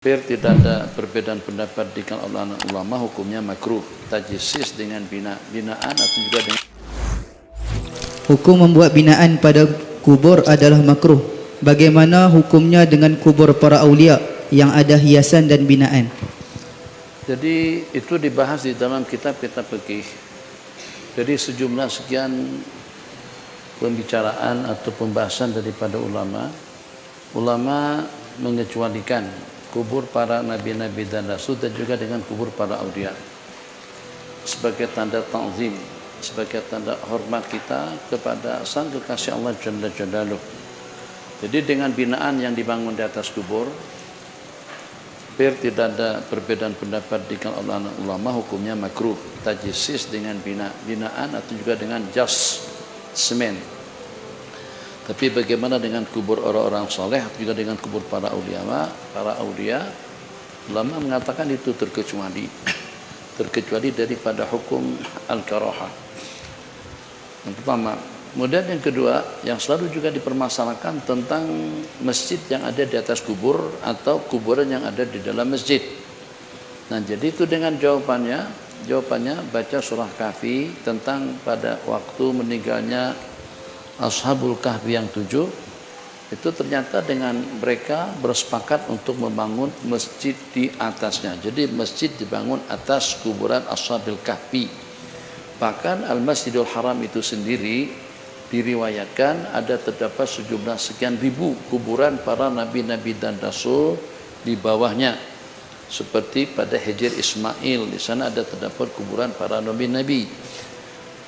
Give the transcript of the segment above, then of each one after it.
Hampir tidak ada perbedaan pendapat di kalangan ulama hukumnya makruh tajsis dengan binaan atau juga dengan Hukum membuat binaan pada kubur adalah makruh. Bagaimana hukumnya dengan kubur para aulia yang ada hiasan dan binaan? Jadi itu dibahas di dalam kitab-kitab fikih. Jadi sejumlah sekian pembicaraan atau pembahasan daripada ulama mengecualikan kubur para nabi-nabi dan rasul dan juga dengan kubur para aulia sebagai tanda ta'zim, sebagai tanda hormat kita kepada sang kekasih Allah Jalla Jalaluh. Jadi dengan binaan yang dibangun di atas kubur, hampir tidak ada perbedaan pendapat di kalangan ulama hukumnya makruh tajsis dengan binaan atau juga dengan jas semen. Tapi bagaimana dengan kubur orang-orang soleh juga dengan kubur para aulia, ulama mengatakan itu terkecuali daripada hukum al-karahah. Yang pertama. Kemudian yang kedua, yang selalu juga dipermasalahkan tentang masjid yang ada di atas kubur atau kuburan yang ada di dalam masjid. Nah, jadi itu dengan jawabannya baca surah Kahfi tentang pada waktu meninggalnya Ashabul Kahfi yang 7, itu ternyata dengan mereka bersepakat untuk membangun masjid di atasnya. Jadi masjid dibangun atas kuburan Ashabul Kahfi. Bahkan Al-Masjidul Haram itu sendiri diriwayatkan ada terdapat sejumlah sekian ribu kuburan para nabi-nabi dan rasul di bawahnya. Seperti pada Hijr Ismail, di sana ada terdapat kuburan para nabi-nabi.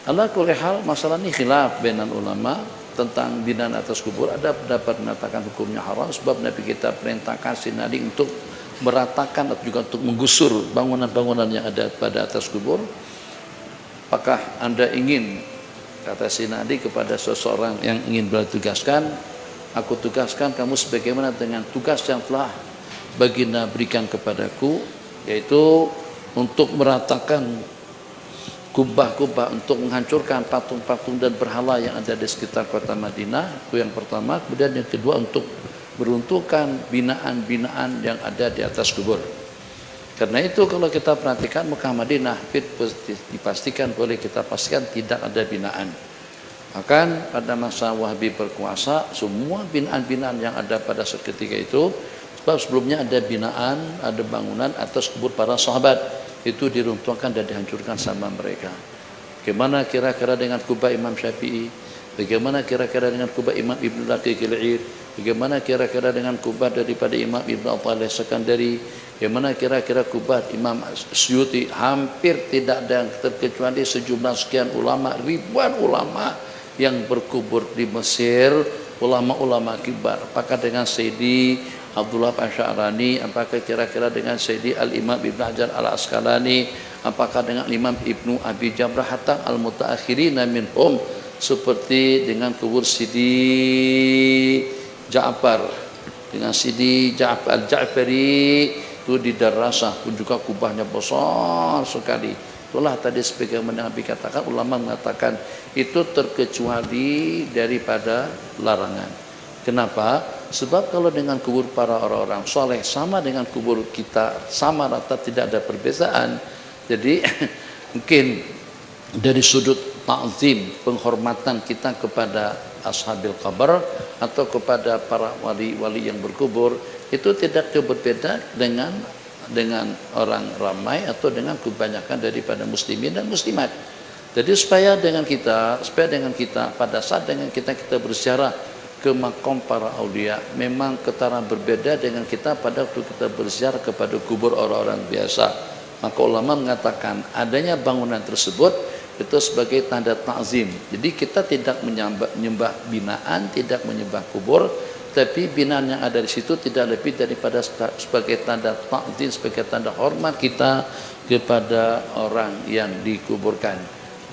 Ala kulli hal, masalah ini khilaf bainan ulama tentang binaan atas kubur. Ada pendapat mengatakan hukumnya haram sebab Nabi kita perintahkan si Nabi untuk meratakan atau juga untuk menggusur bangunan-bangunan yang ada pada atas kubur. Apakah Anda ingin, kata si Nabi kepada seseorang yang ingin beliau tugaskan, aku tugaskan kamu sebagaimana dengan tugas yang telah baginda berikan kepadaku, yaitu untuk meratakan kubah-kubah, untuk menghancurkan patung-patung dan berhala yang ada di sekitar kota Madinah. Itu yang pertama. Kemudian yang kedua, untuk meruntuhkan binaan-binaan yang ada di atas kubur. Karena itu kalau kita perhatikan Mekah Madinah dipastikan, boleh kita pastikan tidak ada binaan. Bahkan pada masa Wahabi berkuasa, semua binaan-binaan yang ada pada seketika itu, sebab sebelumnya ada binaan, ada bangunan atas kubur para sahabat, itu diruntuhkan dan dihancurkan sama mereka. Bagaimana kira-kira dengan kubah Imam Syafi'i? Bagaimana kira-kira dengan kubah Imam Ibn Daqiq al-Id? Bagaimana kira-kira dengan kubah daripada Imam Ibn Athaillah Sekandari? Bagaimana kira-kira kubah Imam Suyuti? Hampir tidak ada yang terkecuali sejumlah sekian ulama, ribuan ulama yang berkubur di Mesir, ulama-ulama kibar. Apakah dengan Sayyidi Abdullah Asy'arani, apakah kira-kira dengan Sayyidi Al-Imam Ibn Hajar Al-Asqalani, apakah dengan Imam Ibnu Abi Jamrah, hatta al-mutaakhirina minhum, seperti dengan kubur Sidi Ja'far, dengan Sidi Ja'far Al-Ja'fari itu di Darasah pun juga kubahnya besar sekali. Itulah tadi sebagaimana Nabi katakan, ulama mengatakan itu terkecuali daripada larangan. Kenapa? Sebab kalau dengan kubur para orang-orang soleh sama dengan kubur kita, sama rata, tidak ada perbedaan. Jadi mungkin dari sudut ta'zim, penghormatan kita kepada ashabil qabr atau kepada para wali-wali yang berkubur, itu tidak berbeda dengan orang ramai atau dengan kebanyakan daripada muslimin dan muslimat. Jadi supaya dengan kita pada saat dengan kita berziarah ke makom para aulia, memang ketara berbeda dengan kita pada waktu kita berziarah kepada kubur orang-orang biasa. Maka ulama mengatakan adanya bangunan tersebut itu sebagai tanda ta'zim. Jadi kita tidak menyembah binaan, tidak menyembah kubur, tapi binaan yang ada di situ tidak lebih daripada sebagai tanda ta'zim, sebagai tanda hormat kita kepada orang yang dikuburkan.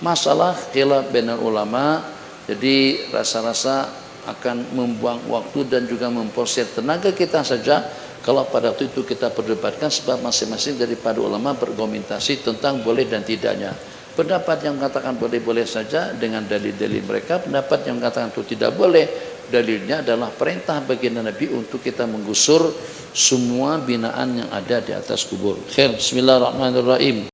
Masalah khilaf bainal ulama, jadi rasa-rasa akan membuang waktu dan juga memporsir tenaga kita saja kalau pada waktu itu kita perdebatkan, sebab masing-masing daripada ulama berargumentasi tentang boleh dan tidaknya. Pendapat yang mengatakan boleh-boleh saja dengan dalil-dalil mereka, pendapat yang mengatakan itu tidak boleh dalilnya adalah perintah baginda Nabi untuk kita menggusur semua binaan yang ada di atas kubur. Khair, bismillahirrahmanirrahim.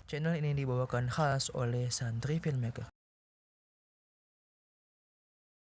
Channel ini dibawakan khas oleh Santri Filmmaker.